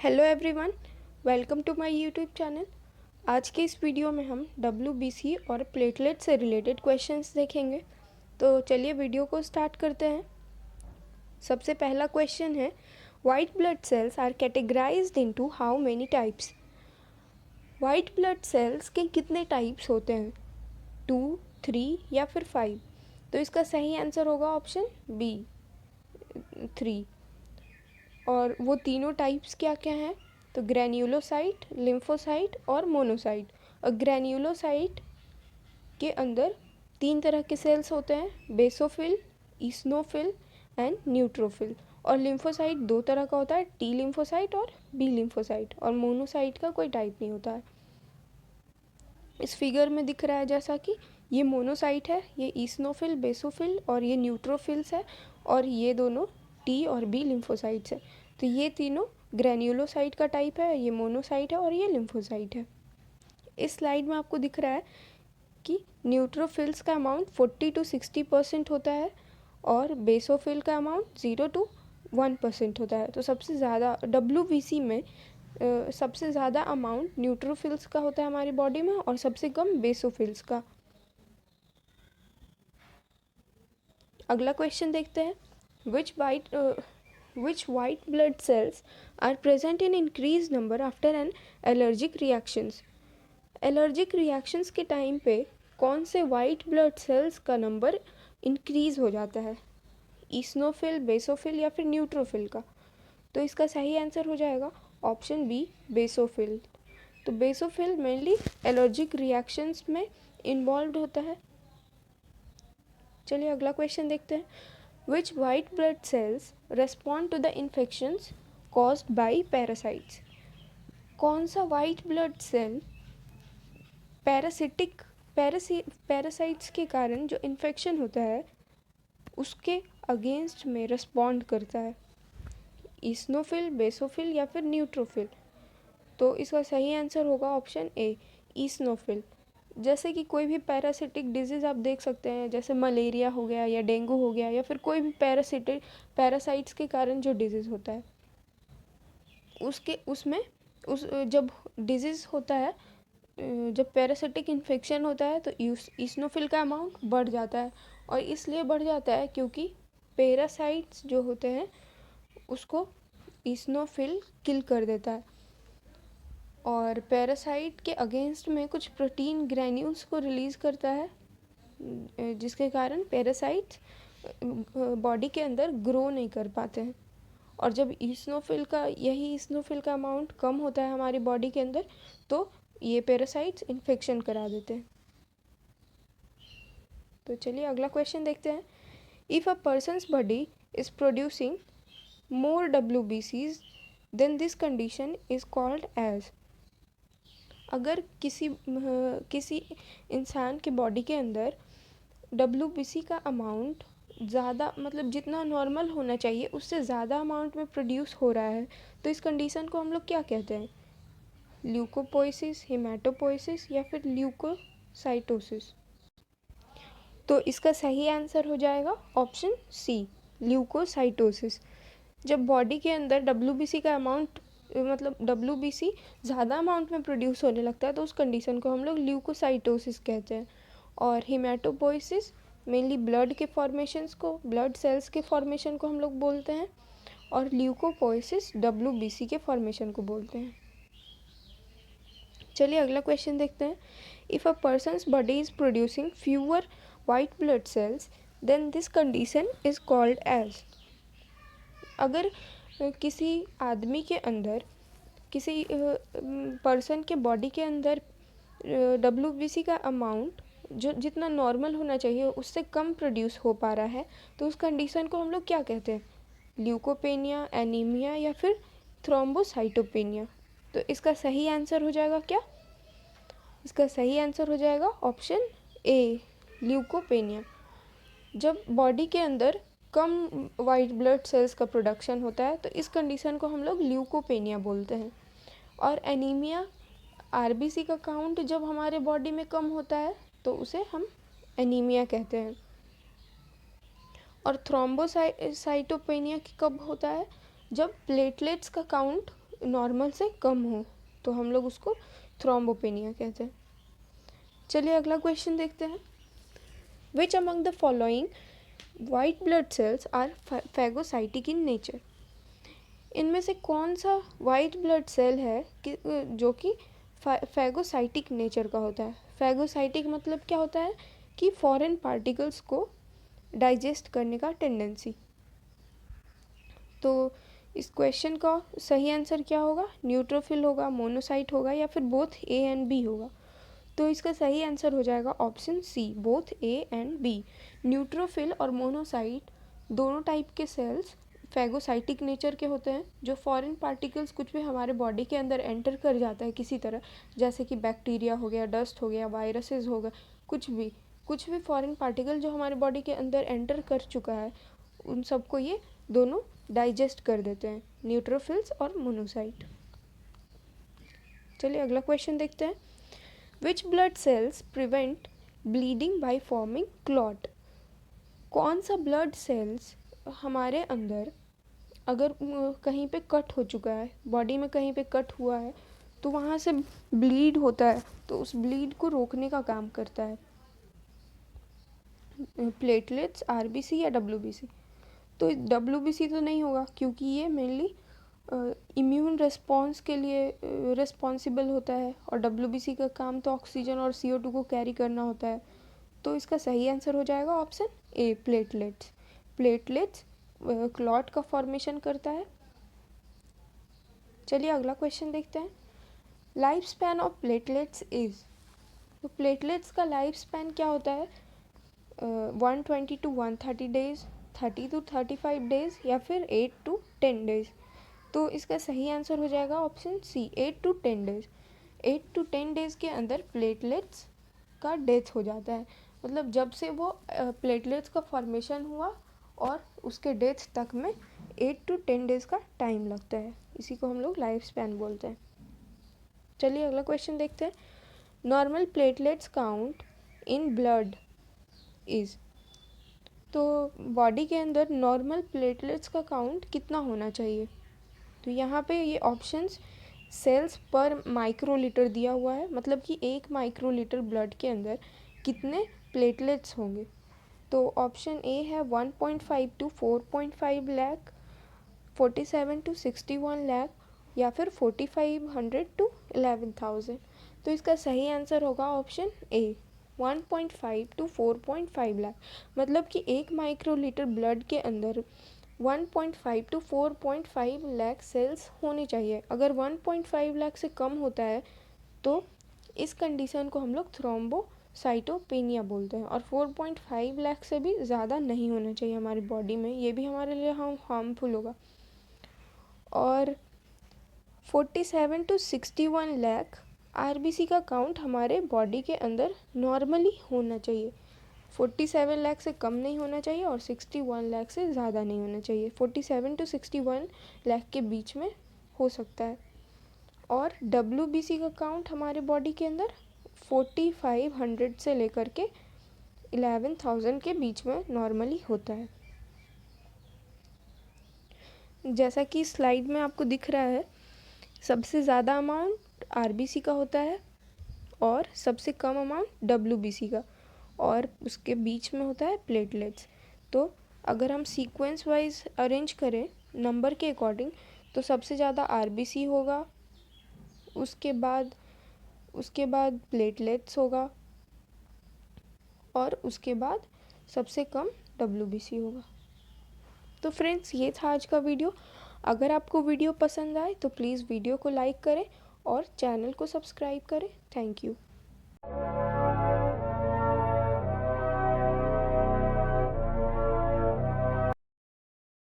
Hello everyone, welcome to my YouTube channel. आज के इस वीडियो में हम WBC और प्लेटलेट से रिलेटेड क्वेश्चंस देखेंगे। तो चलिए वीडियो को स्टार्ट करते हैं। सबसे पहला क्वेश्चन है, white blood cells are categorised into how many types. White blood cells के कितने टाइप्स होते हैं? 2, 3 या फिर 5? तो इसका सही आंसर होगा ऑप्शन बी, 3। और वो तीनों टाइप्स क्या क्या हैं? तो ग्रैन्युलोसाइट, लिम्फोसाइट और मोनोसाइट। और ग्रैन्युलोसाइट के अंदर 3 तरह के सेल्स होते हैं, बेसोफिल, ईसनोफिल एंड न्यूट्रोफिल। और लिम्फोसाइट 2 तरह का होता है, टी लिम्फोसाइट और बी लिम्फोसाइट। और मोनोसाइट का कोई टाइप नहीं होता है। इस फिगर में दिख रहा है जैसा कि ये मोनोसाइट है, ये ईसनोफिल, बेसोफिल और ये न्यूट्रोफिल्स है, और ये दोनों टी और बी लिम्फोसाइट्स है। तो ये तीनों ग्रैन्युलोसाइट का टाइप है, ये मोनोसाइट है और ये लिम्फोसाइट है। इस स्लाइड में आपको दिख रहा है कि न्यूट्रोफिल्स का अमाउंट 40 to 60% होता है और बेसोफिल का अमाउंट 0 to 1% होता है। तो सबसे ज़्यादा WBC में सबसे ज़्यादा अमाउंट न्यूट्रोफिल्स का होता है हमारी बॉडी में और सबसे कम बेसोफिल्स का। अगला क्वेश्चन देखते हैं, which white blood cells are present in increased number after an allergic reactions। Allergic reactions के टाइम पे कौन से वाइट ब्लड सेल्स का नंबर इंक्रीज हो जाता है? ईसनोफिल, बेसोफिल या फिर न्यूट्रोफिल का? तो इसका सही आंसर हो जाएगा ऑप्शन बी, बेसोफिल। तो बेसोफिल मेनली एलर्जिक रिएक्शंस में इन्वॉल्व होता है। चलिए अगला क्वेश्चन देखते हैं, which white blood cells respond to the infections caused by parasites. कौन सा वाइट ब्लड सेल पैरासाइट्स के कारण जो इन्फेक्शन होता है उसके अगेंस्ट में रिस्पॉन्ड करता है? ईसनोफिल, बेसोफिल या फिर न्यूट्रोफिल? तो इसका सही आंसर होगा ऑप्शन ए, ईसनोफिल। जैसे कि कोई भी पैरासिटिक डिजीज़ आप देख सकते हैं, जैसे मलेरिया हो गया या डेंगू हो गया या फिर कोई भी पैरासाइट्स के कारण जो डिजीज़ होता है उसमें जब डिजीज़ होता है, जब पैरासिटिक इन्फेक्शन होता है तो ईसनोफिल का अमाउंट बढ़ जाता है। और इसलिए बढ़ जाता है क्योंकि पैरासाइट्स जो होते हैं उसको ईसनोफिल किल कर देता है और पैरासाइट के अगेंस्ट में कुछ प्रोटीन ग्रैन्यूल्स को रिलीज़ करता है, जिसके कारण पैरासाइट्स बॉडी के अंदर ग्रो नहीं कर पाते हैं। और जब ईसनोफिल का अमाउंट कम होता है हमारी बॉडी के अंदर तो ये पैरासाइट्स इन्फेक्शन करा देते हैं। तो चलिए अगला क्वेश्चन देखते हैं, if a person's body is producing more WBCs then this condition is called as. अगर किसी इंसान के बॉडी के अंदर WBC का अमाउंट ज़्यादा, मतलब जितना नॉर्मल होना चाहिए उससे ज़्यादा अमाउंट में प्रोड्यूस हो रहा है तो इस कंडीशन को हम लोग क्या कहते हैं? ल्यूकोपोइसिस, हेमाटोपोइसिस या फिर ल्यूकोसाइटोसिस? तो इसका सही आंसर हो जाएगा ऑप्शन सी, ल्यूकोसाइटोसिस। जब बॉडी के अंदर WBC का अमाउंट, मतलब WBC ज़्यादा अमाउंट में प्रोड्यूस होने लगता है तो उस कंडीशन को हम लोग ल्यूकोसाइटोसिस कहते हैं। और हेमाटोपोइसिस मेनली ब्लड के फॉर्मेशंस को, ब्लड सेल्स के फॉर्मेशन को हम लोग बोलते हैं। और ल्यूकोपोइसिस WBC के फॉर्मेशन को बोलते हैं। चलिए अगला क्वेश्चन देखते हैं, if a person's body is producing fewer white blood cells then this condition is called as. अगर किसी आदमी के अंदर, किसी पर्सन के बॉडी के अंदर WBC का अमाउंट जो जितना नॉर्मल होना चाहिए उससे कम प्रोड्यूस हो पा रहा है तो उस कंडीशन को हम लोग क्या कहते हैं? ल्यूकोपेनिया, एनीमिया या फिर थ्रोम्बोसाइटोपेनिया? तो इसका सही आंसर हो जाएगा क्या? इसका सही आंसर हो जाएगा ऑप्शन ए, ल्यूकोपेनिया। जब बॉडी के अंदर कम वाइट ब्लड सेल्स का प्रोडक्शन होता है तो इस कंडीशन को हम लोग ल्यूकोपेनिया बोलते हैं। और एनीमिया, RBC का काउंट जब हमारे बॉडी में कम होता है तो उसे हम एनीमिया कहते हैं। और थ्रोम्बोसाइटोपेनिया कब होता है? जब प्लेटलेट्स का काउंट नॉर्मल से कम हो तो हम लोग उसको थ्रोम्बोपेनिया कहते हैं। चलिए अगला क्वेश्चन देखते हैं। Which among the following white blood cells are phagocytic in nature? इनमें से कौन सा वाइट ब्लड सेल है कि जो कि फैगोसाइटिक नेचर का होता है? फैगोसाइटिक मतलब क्या होता है कि फॉरेन पार्टिकल्स को डाइजेस्ट करने का टेंडेंसी। तो इस क्वेश्चन का सही आंसर क्या होगा? न्यूट्रोफिल होगा, मोनोसाइट होगा या फिर बोथ ए एंड बी होगा? तो इसका सही आंसर हो जाएगा option C, both A and B. Neutrophil और मोनोसाइट दोनों टाइप के सेल्स फैगोसाइटिक नेचर के होते हैं, जो फॉरेन पार्टिकल्स कुछ भी हमारे बॉडी के अंदर एंटर कर जाता है किसी तरह, जैसे कि बैक्टीरिया हो गया, डस्ट हो गया, वायरसेस हो गया, कुछ भी फॉरेन पार्टिकल जो हमारे बॉडी के अंदर एंटर कर चुका है, उन सबको ये दोनों डाइजेस्ट कर देते हैं, न्यूट्रोफिल्स और मोनोसाइट। चलिए अगला क्वेश्चन देखते हैं। Which blood cells prevent bleeding by forming clot? कौन सा ब्लड सेल्स हमारे अंदर अगर कहीं पे कट हो चुका है, बॉडी में कहीं पे कट हुआ है, तो वहाँ से ब्लीड होता है, तो उस ब्लीड को रोकने का काम करता है? प्लेटलेट्स, आरबीसी या डब्ल्यूबीसी? तो डब्ल्यूबीसी तो नहीं होगा, क्योंकि ये मेनली इम्यून रिस्पॉन्स के लिए रिस्पॉन्सिबल होता है, और डब्ल्यूबीसी का काम तो ऑक्सीजन और CO2 को कैरी करना होता है। तो इसका सही आंसर हो जाएगा option A, platelets. Platelets clot का फॉर्मेशन करता है। चलिए अगला क्वेश्चन देखते हैं। Life span of platelets is? तो प्लेटलेट्स का लाइफ स्पैन क्या होता है? 120 to 130 डेज, 30 to 35 डेज या फिर 8 to 10 डेज? तो इसका सही आंसर हो जाएगा option C, 8 to 10 days. 8 to 10 days के अंदर प्लेटलेट्स का डेथ हो जाता है, मतलब जब से वो प्लेटलेट्स का फॉर्मेशन हुआ और उसके डेथ तक में 8 to 10 डेज का टाइम लगता है। इसी को हम लोग लाइफ स्पैन बोलते हैं। चलिए अगला क्वेश्चन देखते हैं। Normal platelets count in blood is? तो बॉडी के अंदर नॉर्मल प्लेटलेट्स का काउंट कितना होना चाहिए? तो यहाँ पे ये ऑप्शंस सेल्स पर माइक्रोलीटर दिया हुआ है, मतलब कि 1 माइक्रोलीटर ब्लड के अंदर कितने प्लेटलेट्स होंगे। तो ऑप्शन ए है 1.5 to 4.5 लाख, 47 to 61 लाख या फिर 4500 to 11,000। तो इसका सही आंसर होगा ऑप्शन ए, 1.5 to 4.5 लाख। मतलब कि 1 माइक्रोलीटर ब्लड के अंदर 1.5 to 4.5 लाख सेल्स होनी चाहिए। अगर 1.5 लाख से कम होता है तो इस कंडीशन को हम लोग थ्रोम्बोसाइटोपेनिया बोलते हैं, और 4.5 लाख से भी ज़्यादा नहीं होना चाहिए हमारी बॉडी में, ये भी हमारे लिए हार्मफुल होगा। और 47 to 61 लाख आरबीसी का काउंट हमारे बॉडी के अंदर नॉर्मली होना चाहिए। 47 लाख से कम नहीं होना चाहिए और 61 लाख से ज़्यादा नहीं होना चाहिए। 47 to 61 लाख के बीच में हो सकता है। और डब्ल्यूबीसी का काउंट हमारे बॉडी के अंदर 4500 से लेकर के 11,000 के बीच में नॉर्मली होता है। जैसा कि स्लाइड में आपको दिख रहा है, सबसे ज़्यादा अमाउंट आरबीसी का होता है और सबसे कम अमाउंट डब्ल्यूबीसी का, और उसके बीच में होता है प्लेटलेट्स। तो अगर हम सीक्वेंस वाइज अरेंज करें नंबर के अकॉर्डिंग, तो सबसे ज़्यादा आरबीसी होगा, उसके बाद प्लेटलेट्स होगा, और उसके बाद सबसे कम डब्ल्यूबीसी होगा। तो फ्रेंड्स, ये था आज का वीडियो। अगर आपको वीडियो पसंद आए तो प्लीज़ वीडियो को लाइक करें और चैनल को सब्सक्राइब करें। Thank you.